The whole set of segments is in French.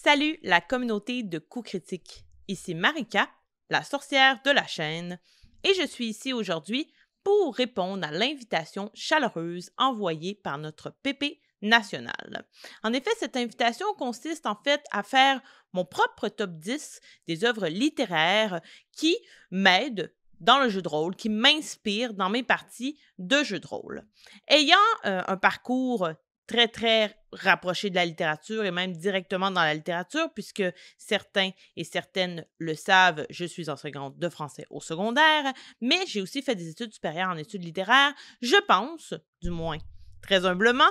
Salut la communauté de coups critiques. Ici Marika, la sorcière de la chaîne, et je suis ici aujourd'hui pour répondre à l'invitation chaleureuse envoyée par notre pépé national. En effet, cette invitation consiste en fait à faire mon propre top 10 des œuvres littéraires qui m'aident dans le jeu de rôle, qui m'inspirent dans mes parties de jeu de rôle. Ayant un parcours très rapproché de la littérature et même directement dans la littérature, puisque certains et certaines le savent, je suis enseignante de français au secondaire, mais j'ai aussi fait des études supérieures en études littéraires. Je pense, du moins très humblement,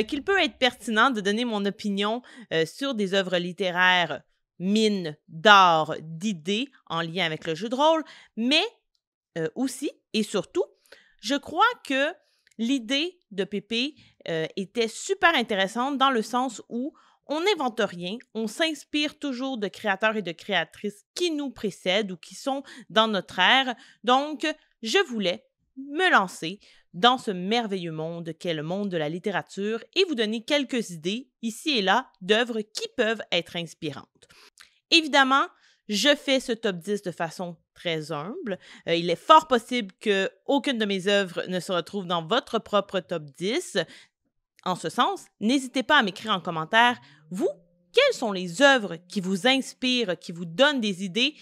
qu'il peut être pertinent de donner mon opinion sur des œuvres littéraires, mines d'art, d'idées en lien avec le jeu de rôle, mais aussi et surtout, je crois que l'idée de Pépé était super intéressante dans le sens où on n'invente rien, on s'inspire toujours de créateurs et de créatrices qui nous précèdent ou qui sont dans notre ère. Donc, je voulais me lancer dans ce merveilleux monde qu'est le monde de la littérature et vous donner quelques idées, ici et là, d'œuvres qui peuvent être inspirantes. Évidemment, je fais ce top 10 de façon très humble. Il est fort possible qu'aucune de mes œuvres ne se retrouve dans votre propre top 10. En ce sens, n'hésitez pas à m'écrire en commentaire, vous, quelles sont les œuvres qui vous inspirent, qui vous donnent des idées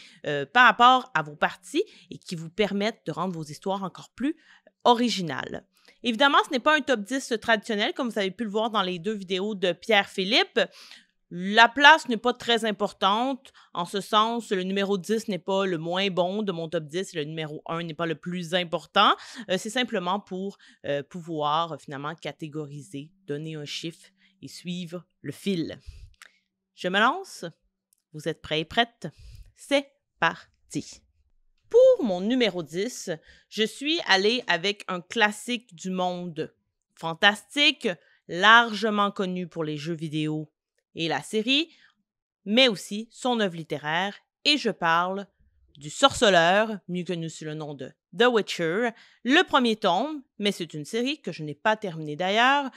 par rapport à vos parties et qui vous permettent de rendre vos histoires encore plus originales. Évidemment, ce n'est pas un top 10 traditionnel, comme vous avez pu le voir dans les deux vidéos de Pierre-Philippe. La place n'est pas très importante, en ce sens, le numéro 10 n'est pas le moins bon de mon top 10 et le numéro 1 n'est pas le plus important. C'est simplement pour pouvoir finalement catégoriser, donner un chiffre et suivre le fil. Je me lance. Vous êtes prêts et prêtes? C'est parti! Pour mon numéro 10, je suis allée avec un classique du monde fantastique, largement connu pour les jeux vidéo et la série, mais aussi son œuvre littéraire, et je parle du Sorceleur, mieux connu sous le nom de The Witcher, le premier tome, mais c'est une série que je n'ai pas terminée d'ailleurs,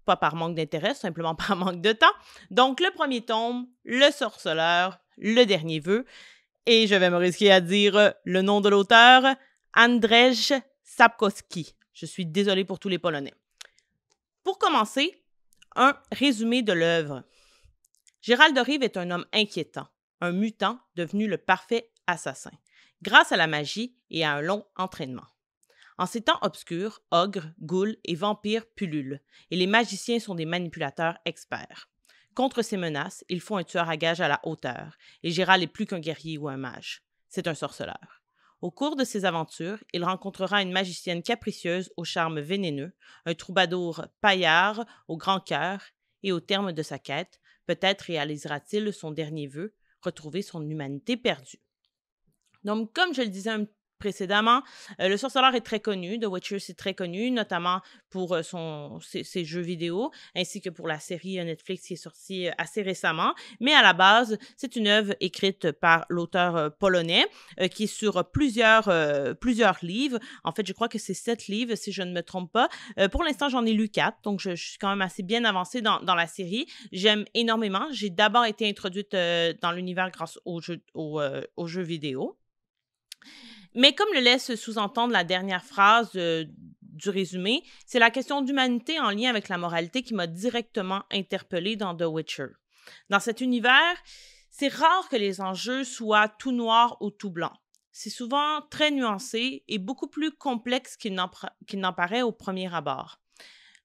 pas par manque d'intérêt, simplement par manque de temps. Donc le premier tome, Le Sorceleur, le dernier vœu, et je vais me risquer à dire le nom de l'auteur, Andrzej Sapkowski. Je suis désolée pour tous les Polonais. Pour commencer, un résumé de l'œuvre. Gérald de Rive est un homme inquiétant, un mutant devenu le parfait assassin, grâce à la magie et à un long entraînement. En ces temps obscurs, ogres, ghouls et vampires pullulent, et les magiciens sont des manipulateurs experts. Contre ces menaces, il faut un tueur à gages à la hauteur, et Gérald est plus qu'un guerrier ou un mage. C'est un sorceleur. Au cours de ses aventures, il rencontrera une magicienne capricieuse au charme vénéneux, un troubadour paillard au grand cœur, et au terme de sa quête, peut-être réalisera-t-il son dernier vœu, retrouver son humanité perdue. Donc, comme je le disais précédemment, le Sorceleur est très connu, The Witcher c'est très connu, notamment pour ses jeux vidéo, ainsi que pour la série Netflix qui est sortie assez récemment. Mais à la base, c'est une œuvre écrite par l'auteur polonais qui est sur plusieurs livres. En fait, je crois que c'est 7 livres, si je ne me trompe pas. Pour l'instant, j'en ai lu 4, donc je suis quand même assez bien avancée dans la série. J'aime énormément. J'ai d'abord été introduite dans l'univers grâce aux jeux vidéo. Mais comme le laisse sous-entendre la dernière phrase du résumé, c'est la question d'humanité en lien avec la moralité qui m'a directement interpellée dans The Witcher. Dans cet univers, c'est rare que les enjeux soient tout noir ou tout blanc. C'est souvent très nuancé et beaucoup plus complexe qu'il n'en paraît au premier abord.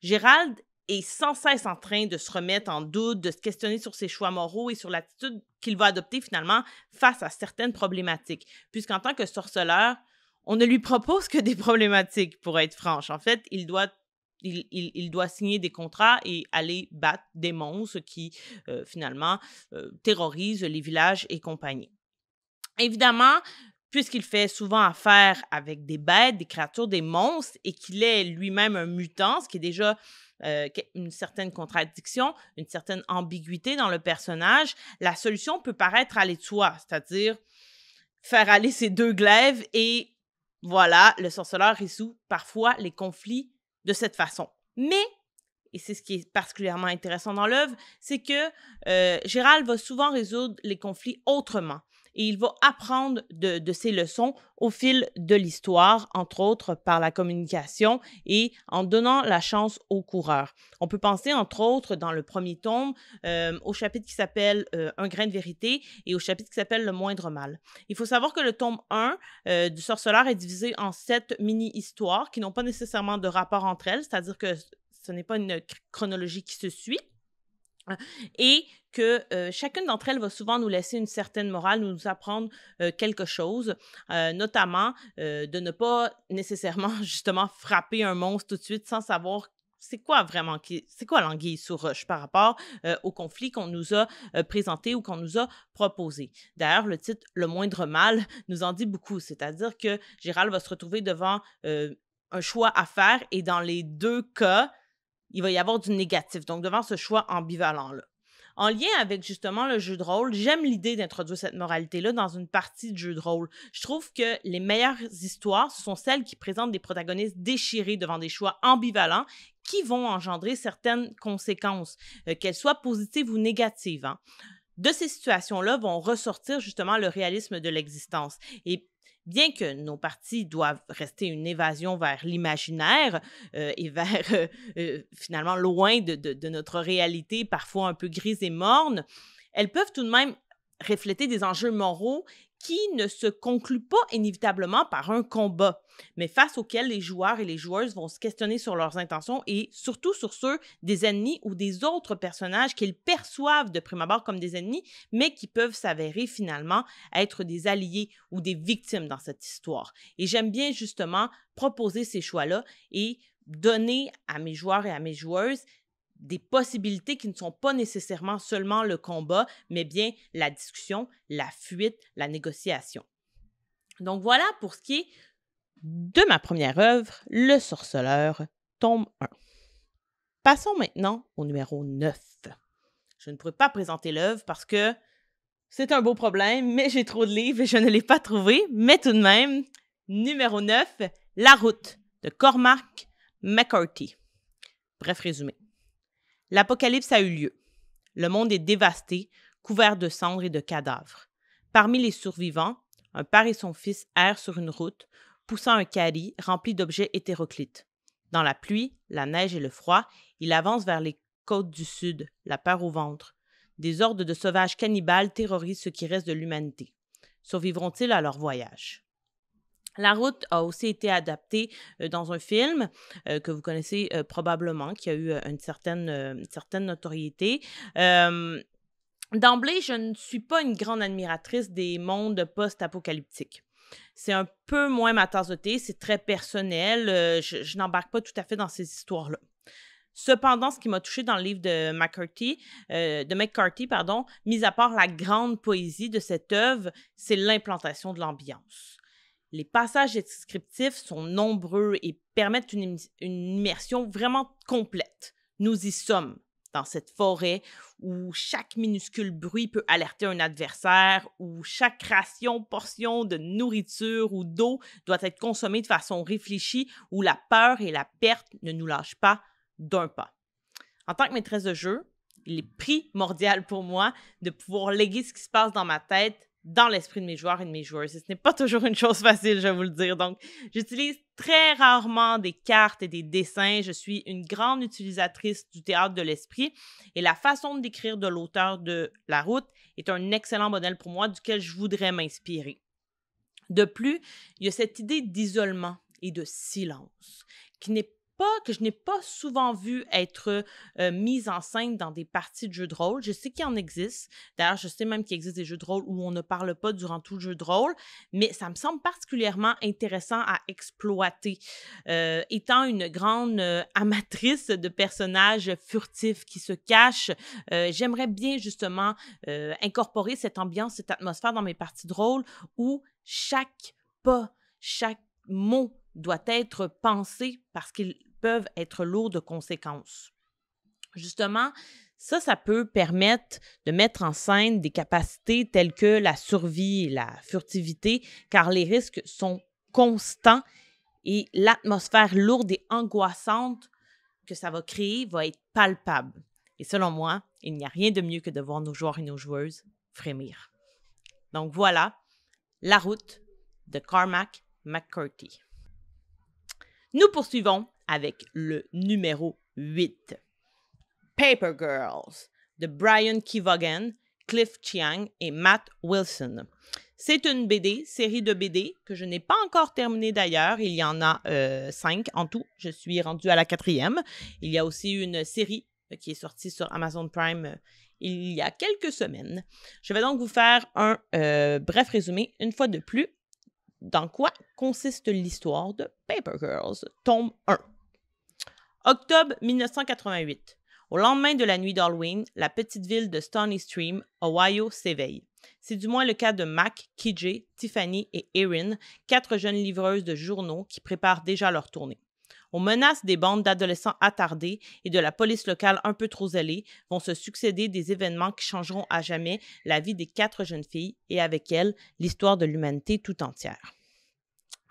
Gérald est sans cesse en train de se remettre en doute, de se questionner sur ses choix moraux et sur l'attitude qu'il va adopter finalement face à certaines problématiques. Puisqu'en tant que sorceleur, on ne lui propose que des problématiques, pour être franche. En fait, il doit signer des contrats et aller battre des monstres qui, finalement, terrorisent les villages et compagnie. Évidemment, puisqu'il fait souvent affaire avec des bêtes, des créatures, des monstres, et qu'il est lui-même un mutant, ce qui est déjà une certaine contradiction, une certaine ambiguïté dans le personnage, la solution peut paraître aller de soi, c'est-à-dire faire aller ces deux glaives et voilà, le sorceleur résout parfois les conflits de cette façon. Mais et c'est ce qui est particulièrement intéressant dans l'œuvre, c'est que Gérald va souvent résoudre les conflits autrement. Et il va apprendre de ses leçons au fil de l'histoire, entre autres par la communication et en donnant la chance aux coureurs. On peut penser, entre autres, dans le premier tome, au chapitre qui s'appelle Un grain de vérité et au chapitre qui s'appelle Le moindre mal. Il faut savoir que le tome 1 du Sorceleur est divisé en 7 mini-histoires qui n'ont pas nécessairement de rapport entre elles, c'est-à-dire que ce n'est pas une chronologie qui se suit. Et que chacune d'entre elles va souvent nous laisser une certaine morale, nous apprendre quelque chose, notamment de ne pas nécessairement justement frapper un monstre tout de suite sans savoir c'est quoi vraiment, c'est quoi l'anguille sous roche par rapport au conflit qu'on nous a présenté ou qu'on nous a proposé. D'ailleurs, le titre « Le moindre mal » nous en dit beaucoup, c'est-à-dire que Gérald va se retrouver devant un choix à faire et dans les deux cas, il va y avoir du négatif, donc devant ce choix ambivalent-là. En lien avec justement le jeu de rôle, j'aime l'idée d'introduire cette moralité-là dans une partie de jeu de rôle. Je trouve que les meilleures histoires, ce sont celles qui présentent des protagonistes déchirés devant des choix ambivalents qui vont engendrer certaines conséquences, qu'elles soient positives ou négatives. Hein. De ces situations-là vont ressortir justement le réalisme de l'existence. Et bien que nos parties doivent rester une évasion vers l'imaginaire et vers finalement loin de notre réalité, parfois un peu grise et morne, elles peuvent tout de même refléter des enjeux moraux qui ne se concluent pas inévitablement par un combat, mais face auxquels les joueurs et les joueuses vont se questionner sur leurs intentions et surtout sur ceux des ennemis ou des autres personnages qu'ils perçoivent de prime abord comme des ennemis, mais qui peuvent s'avérer finalement être des alliés ou des victimes dans cette histoire. Et j'aime bien justement proposer ces choix-là et donner à mes joueurs et à mes joueuses des possibilités qui ne sont pas nécessairement seulement le combat, mais bien la discussion, la fuite, la négociation. Donc voilà pour ce qui est de ma première œuvre, Le Sorceleur, tome 1. Passons maintenant au numéro 9. Je ne pourrais pas présenter l'œuvre parce que c'est un beau problème, mais j'ai trop de livres et je ne l'ai pas trouvé. Mais tout de même, numéro 9, La Route de Cormac McCarthy. Bref résumé. L'apocalypse a eu lieu. Le monde est dévasté, couvert de cendres et de cadavres. Parmi les survivants, un père et son fils errent sur une route, poussant un carry rempli d'objets hétéroclites. Dans la pluie, la neige et le froid, il avance vers les côtes du sud, la peur au ventre. Des hordes de sauvages cannibales terrorisent ce qui reste de l'humanité. Survivront-ils à leur voyage? La route a aussi été adaptée dans un film que vous connaissez probablement, qui a eu une certaine notoriété. D'emblée, je ne suis pas une grande admiratrice des mondes post-apocalyptiques. C'est un peu moins ma tasse de thé, c'est très personnel, je n'embarque pas tout à fait dans ces histoires-là. Cependant, ce qui m'a touchée dans le livre de McCarthy, mis à part la grande poésie de cette œuvre, c'est l'implantation de l'ambiance. Les passages descriptifs sont nombreux et permettent une immersion vraiment complète. Nous y sommes, dans cette forêt où chaque minuscule bruit peut alerter un adversaire, où chaque portion de nourriture ou d'eau doit être consommée de façon réfléchie, où la peur et la perte ne nous lâchent pas d'un pas. En tant que maîtresse de jeu, il est primordial pour moi de pouvoir léguer ce qui se passe dans ma tête dans l'esprit de mes joueurs et de mes joueuses. Et ce n'est pas toujours une chose facile, je vais vous le dire. Donc, j'utilise très rarement des cartes et des dessins. Je suis une grande utilisatrice du théâtre de l'esprit et la façon de décrire de l'auteur de La Route est un excellent modèle pour moi duquel je voudrais m'inspirer. De plus, il y a cette idée d'isolement et de silence que je n'ai pas souvent vu être mise en scène dans des parties de jeux de rôle. Je sais qu'il en existe. D'ailleurs, je sais même qu'il existe des jeux de rôle où on ne parle pas durant tout le jeu de rôle, mais ça me semble particulièrement intéressant à exploiter. Étant une grande amatrice de personnages furtifs qui se cachent, j'aimerais bien justement incorporer cette ambiance, cette atmosphère dans mes parties de rôle où chaque pas, chaque mot doit être pensé parce qu'ils peuvent être lourds de conséquences. Justement, ça peut permettre de mettre en scène des capacités telles que la survie et la furtivité, car les risques sont constants et l'atmosphère lourde et angoissante que ça va créer va être palpable. Et selon moi, il n'y a rien de mieux que de voir nos joueurs et nos joueuses frémir. Donc voilà, La route de Cormac McCarthy. Nous poursuivons avec le numéro 8. Paper Girls de Brian Kevogan, Cliff Chiang et Matt Wilson. C'est une série de BD que je n'ai pas encore terminée d'ailleurs. Il y en a 5 en tout. Je suis rendue à la 4e. Il y a aussi une série qui est sortie sur Amazon Prime il y a quelques semaines. Je vais donc vous faire un bref résumé, une fois de plus, dans quoi consiste l'histoire de Paper Girls, tome 1. Octobre 1988. Au lendemain de la nuit d'Halloween, la petite ville de Stony Stream, Ohio, s'éveille. C'est du moins le cas de Mac, KJ, Tiffany et Erin, 4 jeunes livreuses de journaux qui préparent déjà leur tournée. Aux menaces des bandes d'adolescents attardés et de la police locale un peu trop zélée vont se succéder des événements qui changeront à jamais la vie des 4 jeunes filles et avec elles l'histoire de l'humanité tout entière.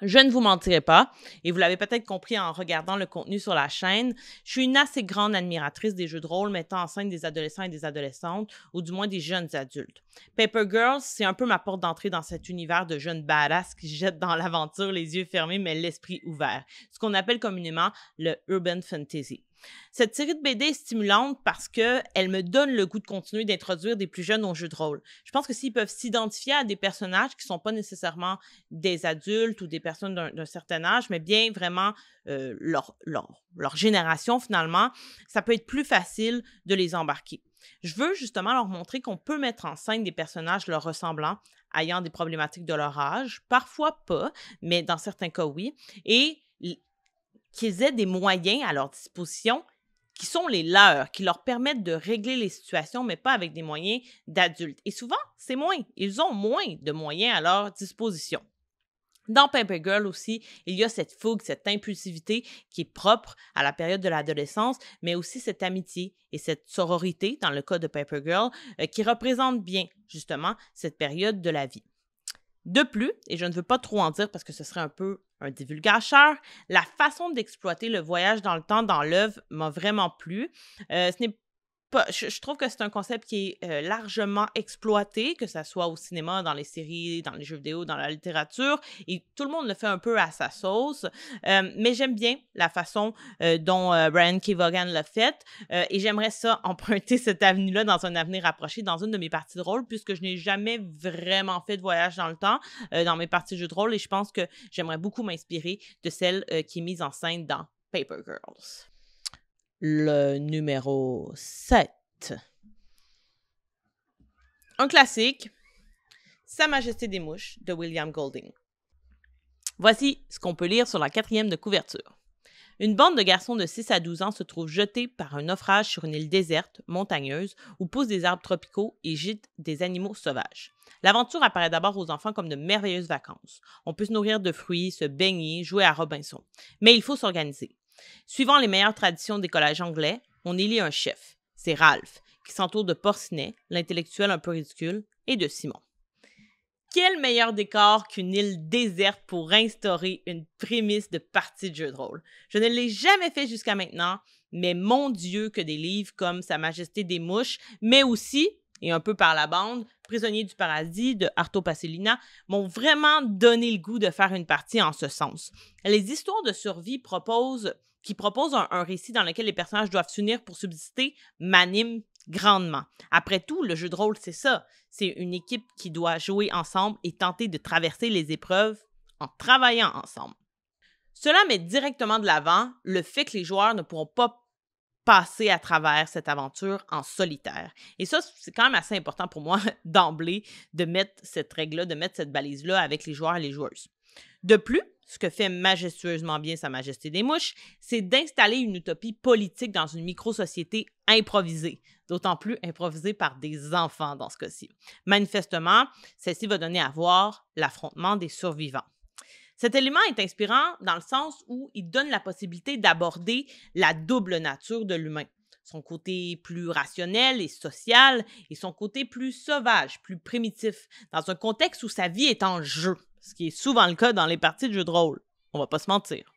Je ne vous mentirai pas, et vous l'avez peut-être compris en regardant le contenu sur la chaîne, je suis une assez grande admiratrice des jeux de rôle mettant en scène des adolescents et des adolescentes, ou du moins des jeunes adultes. Paper Girls, c'est un peu ma porte d'entrée dans cet univers de jeunes badass qui jettent dans l'aventure les yeux fermés mais l'esprit ouvert, ce qu'on appelle communément le urban fantasy. Cette série de BD est stimulante parce qu'elle me donne le goût de continuer d'introduire des plus jeunes aux jeux de rôle. Je pense que s'ils peuvent s'identifier à des personnages qui ne sont pas nécessairement des adultes ou des personnes d'un certain âge, mais bien vraiment leur génération finalement, ça peut être plus facile de les embarquer. Je veux justement leur montrer qu'on peut mettre en scène des personnages leur ressemblant, ayant des problématiques de leur âge, parfois pas, mais dans certains cas oui, et qu'ils aient des moyens à leur disposition qui sont les leurs, qui leur permettent de régler les situations, mais pas avec des moyens d'adultes. Et souvent, c'est moins. Ils ont moins de moyens à leur disposition. Dans Paper Girl aussi, il y a cette fougue, cette impulsivité qui est propre à la période de l'adolescence, mais aussi cette amitié et cette sororité, dans le cas de Paper Girl, qui représente bien, justement, cette période de la vie. De plus, et je ne veux pas trop en dire parce que ce serait un peu un divulgateur, la façon d'exploiter le voyage dans le temps dans l'œuvre m'a vraiment plu. Ce n'est pas, je trouve que c'est un concept qui est largement exploité, que ce soit au cinéma, dans les séries, dans les jeux vidéo, dans la littérature, et tout le monde le fait un peu à sa sauce. Mais j'aime bien la façon dont Brian Kevogan l'a fait, et j'aimerais ça emprunter cette avenue-là dans un avenir rapproché, dans une de mes parties de rôle, puisque je n'ai jamais vraiment fait de voyage dans le temps dans mes parties de jeux de rôle, et je pense que j'aimerais beaucoup m'inspirer de celle qui est mise en scène dans Paper Girls. Le numéro 7. Un classique, Sa Majesté des Mouches de William Golding. Voici ce qu'on peut lire sur la 4e de couverture. Une bande de garçons de 6 à 12 ans se trouve jetée par un naufrage sur une île déserte, montagneuse, où poussent des arbres tropicaux et gîtent des animaux sauvages. L'aventure apparaît d'abord aux enfants comme de merveilleuses vacances. On peut se nourrir de fruits, se baigner, jouer à Robinson. Mais il faut s'organiser. Suivant les meilleures traditions des collèges anglais, on élit un chef. C'est Ralph, qui s'entoure de Porcinet, l'intellectuel un peu ridicule, et de Simon. Quel meilleur décor qu'une île déserte pour instaurer une prémisse de partie de jeu de rôle. Je ne l'ai jamais fait jusqu'à maintenant, mais mon Dieu que des livres comme Sa Majesté des Mouches, mais aussi, et un peu par la bande, Prisonnier du Paradis de Arto Pasolina, m'ont vraiment donné le goût de faire une partie en ce sens. Les histoires de survie qui proposent un récit dans lequel les personnages doivent s'unir pour subsister m'animent grandement. Après tout, le jeu de rôle, c'est ça. C'est une équipe qui doit jouer ensemble et tenter de traverser les épreuves en travaillant ensemble. Cela met directement de l'avant le fait que les joueurs ne pourront pas passer à travers cette aventure en solitaire. Et ça, c'est quand même assez important pour moi d'emblée de mettre cette règle-là, de mettre cette balise-là avec les joueurs et les joueuses. De plus, ce que fait majestueusement bien Sa Majesté des Mouches, c'est d'installer une utopie politique dans une micro-société improvisée, d'autant plus improvisée par des enfants dans ce cas-ci. Manifestement, celle-ci va donner à voir l'affrontement des survivants. Cet élément est inspirant dans le sens où il donne la possibilité d'aborder la double nature de l'humain, son côté plus rationnel et social et son côté plus sauvage, plus primitif, dans un contexte où sa vie est en jeu, ce qui est souvent le cas dans les parties de jeux de rôle. On va pas se mentir.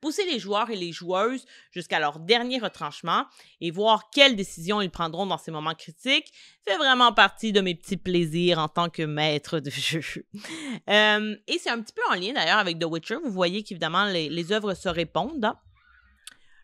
Pousser les joueurs et les joueuses jusqu'à leur dernier retranchement et voir quelles décisions ils prendront dans ces moments critiques fait vraiment partie de mes petits plaisirs en tant que maître de jeu. Et c'est un petit peu en lien d'ailleurs avec The Witcher. Vous voyez qu'évidemment, les œuvres se répondent. Hein?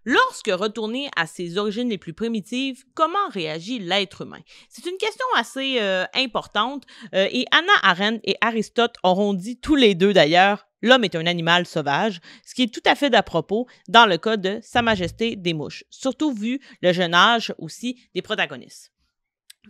Lorsque retourné à ses origines les plus primitives, comment réagit l'être humain? C'est une question assez importante et Hannah Arendt et Aristote auront dit tous les deux d'ailleurs, l'homme est un animal sauvage, ce qui est tout à fait d'à propos dans le cas de Sa Majesté des Mouches, surtout vu le jeune âge aussi des protagonistes.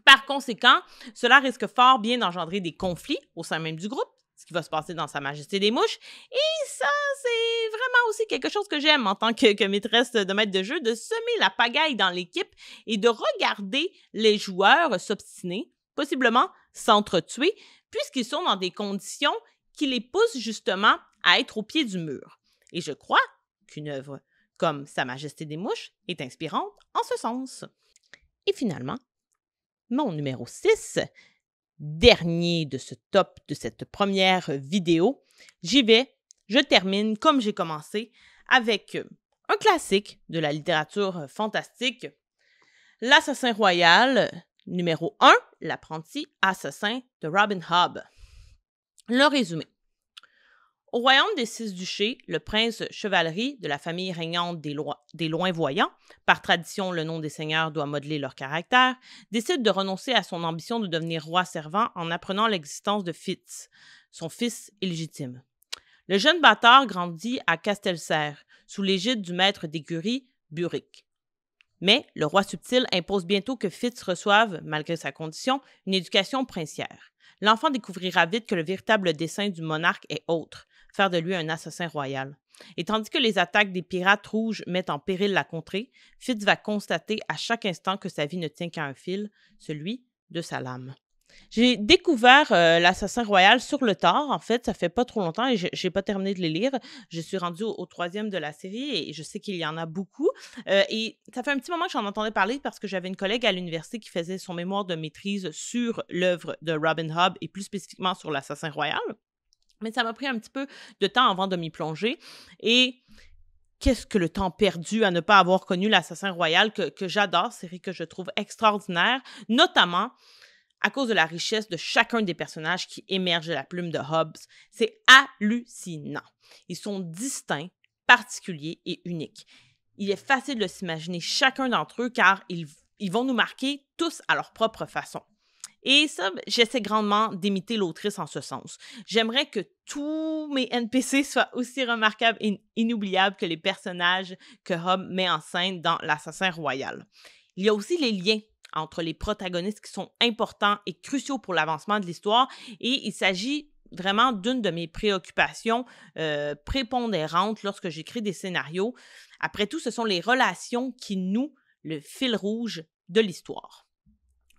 Par conséquent, cela risque fort bien d'engendrer des conflits au sein même du groupe, ce qui va se passer dans Sa Majesté des Mouches, et ça, c'est vraiment aussi quelque chose que j'aime en tant que maîtresse de maître de jeu, de semer la pagaille dans l'équipe et de regarder les joueurs s'obstiner, possiblement s'entretuer, puisqu'ils sont dans des conditions qui les poussent justement à être au pied du mur. Et je crois qu'une œuvre comme Sa Majesté des Mouches est inspirante en ce sens. Et finalement, mon numéro 6, dernier de ce top de cette première vidéo, j'y vais, je termine comme j'ai commencé avec un classique de la littérature fantastique, L'Assassin Royal, numéro 1, L'Apprenti Assassin de Robin Hobb. Le résumé. Au royaume des Six Duchés, le prince chevalerie de la famille régnante des Loin-Voyants, par tradition le nom des seigneurs doit modeler leur caractère, décide de renoncer à son ambition de devenir roi servant en apprenant l'existence de Fitz, son fils illégitime. Le jeune bâtard grandit à Castelserre, sous l'égide du maître d'écurie, Buric. Mais le roi subtil impose bientôt que Fitz reçoive, malgré sa condition, une éducation princière. L'enfant découvrira vite que le véritable dessein du monarque est autre, faire de lui un assassin royal. Et tandis que les attaques des pirates rouges mettent en péril la contrée, Fitz va constater à chaque instant que sa vie ne tient qu'à un fil, celui de sa lame. J'ai découvert l'Assassin Royal sur le tard, en fait, ça fait pas trop longtemps et j'ai pas terminé de les lire. Je suis rendue au troisième de la série et je sais qu'il y en a beaucoup. Et ça fait un petit moment que j'en entendais parler parce que j'avais une collègue à l'université qui faisait son mémoire de maîtrise sur l'œuvre de Robin Hobb et plus spécifiquement sur l'Assassin Royal. Mais ça m'a pris un petit peu de temps avant de m'y plonger. Et qu'est-ce que le temps perdu à ne pas avoir connu l'Assassin Royal que j'adore, série que je trouve extraordinaire, notamment à cause de la richesse de chacun des personnages qui émergent de la plume de Hobbes. C'est hallucinant. Ils sont distincts, particuliers et uniques. Il est facile de s'imaginer chacun d'entre eux car ils vont nous marquer tous à leur propre façon. Et ça, j'essaie grandement d'imiter l'autrice en ce sens. J'aimerais que tous mes NPC soient aussi remarquables et inoubliables que les personnages que Hobbes met en scène dans l'Assassin Royal. Il y a aussi les liens entre les protagonistes qui sont importants et cruciaux pour l'avancement de l'histoire et il s'agit vraiment d'une de mes préoccupations prépondérantes lorsque j'écris des scénarios. Après tout, ce sont les relations qui nouent le fil rouge de l'histoire.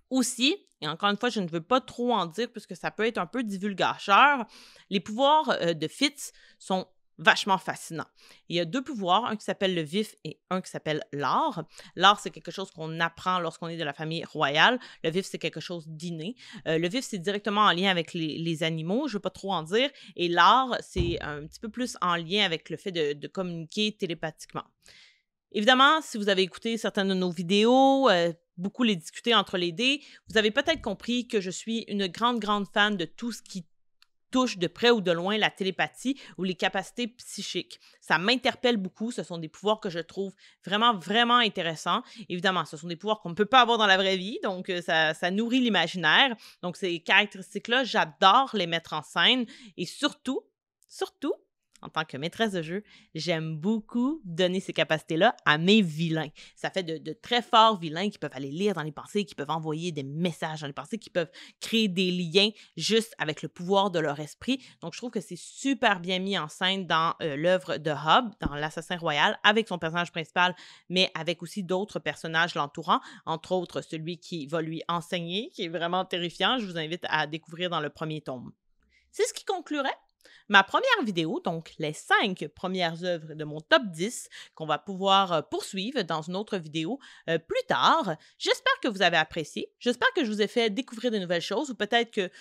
Aussi, et encore une fois, je ne veux pas trop en dire puisque ça peut être un peu divulgateur, les pouvoirs de Fitz sont vachement fascinant. Il y a deux pouvoirs, un qui s'appelle le vif et un qui s'appelle l'art. L'art, c'est quelque chose qu'on apprend lorsqu'on est de la famille royale. Le vif, c'est quelque chose d'inné. Le vif, c'est directement en lien avec les animaux, je ne veux pas trop en dire. Et l'art, c'est un petit peu plus en lien avec le fait de communiquer télépathiquement. Évidemment, si vous avez écouté certaines de nos vidéos, beaucoup les discuter entre les dés, vous avez peut-être compris que je suis une grande fan de tout ce qui touche de près ou de loin la télépathie ou les capacités psychiques. Ça m'interpelle beaucoup. Ce sont des pouvoirs que je trouve vraiment intéressants. Évidemment, ce sont des pouvoirs qu'on ne peut pas avoir dans la vraie vie, donc ça nourrit l'imaginaire. Donc, ces caractéristiques-là, j'adore les mettre en scène et surtout, en tant que maîtresse de jeu, j'aime beaucoup donner ces capacités-là à mes vilains. Ça fait de très forts vilains qui peuvent aller lire dans les pensées, qui peuvent envoyer des messages dans les pensées, qui peuvent créer des liens juste avec le pouvoir de leur esprit. Donc, je trouve que c'est super bien mis en scène dans l'œuvre de Hobbes, dans l'Assassin Royal, avec son personnage principal, mais avec aussi d'autres personnages l'entourant, entre autres celui qui va lui enseigner, qui est vraiment terrifiant. Je vous invite à découvrir dans le premier tome. C'est ce qui conclurait ma première vidéo, donc les 5 premières œuvres de mon top 10 qu'on va pouvoir poursuivre dans une autre vidéo plus tard. J'espère que vous avez apprécié. J'espère que je vous ai fait découvrir de nouvelles choses ou peut-être que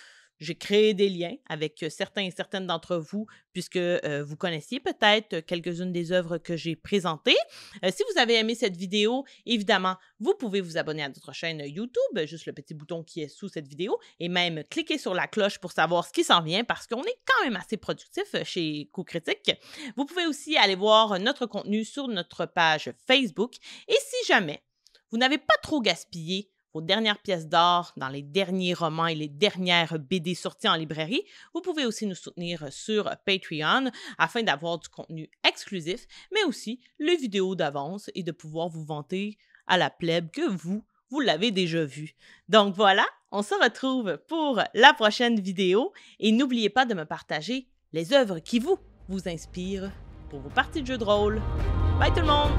J'ai créé des liens avec certains et certaines d'entre vous, puisque vous connaissiez peut-être quelques-unes des œuvres que j'ai présentées. Si vous avez aimé cette vidéo, évidemment, vous pouvez vous abonner à notre chaîne YouTube, juste le petit bouton qui est sous cette vidéo, et même cliquer sur la cloche pour savoir ce qui s'en vient, parce qu'on est quand même assez productif chez Coup Critique. Vous pouvez aussi aller voir notre contenu sur notre page Facebook. Et si jamais vous n'avez pas trop gaspillé vos dernières pièces d'or dans les derniers romans et les dernières BD sorties en librairie, vous pouvez aussi nous soutenir sur Patreon afin d'avoir du contenu exclusif, mais aussi les vidéos d'avance et de pouvoir vous vanter à la plèbe que vous l'avez déjà vu. Donc voilà, on se retrouve pour la prochaine vidéo et n'oubliez pas de me partager les œuvres qui vous inspirent pour vos parties de jeux de rôle. Bye tout le monde!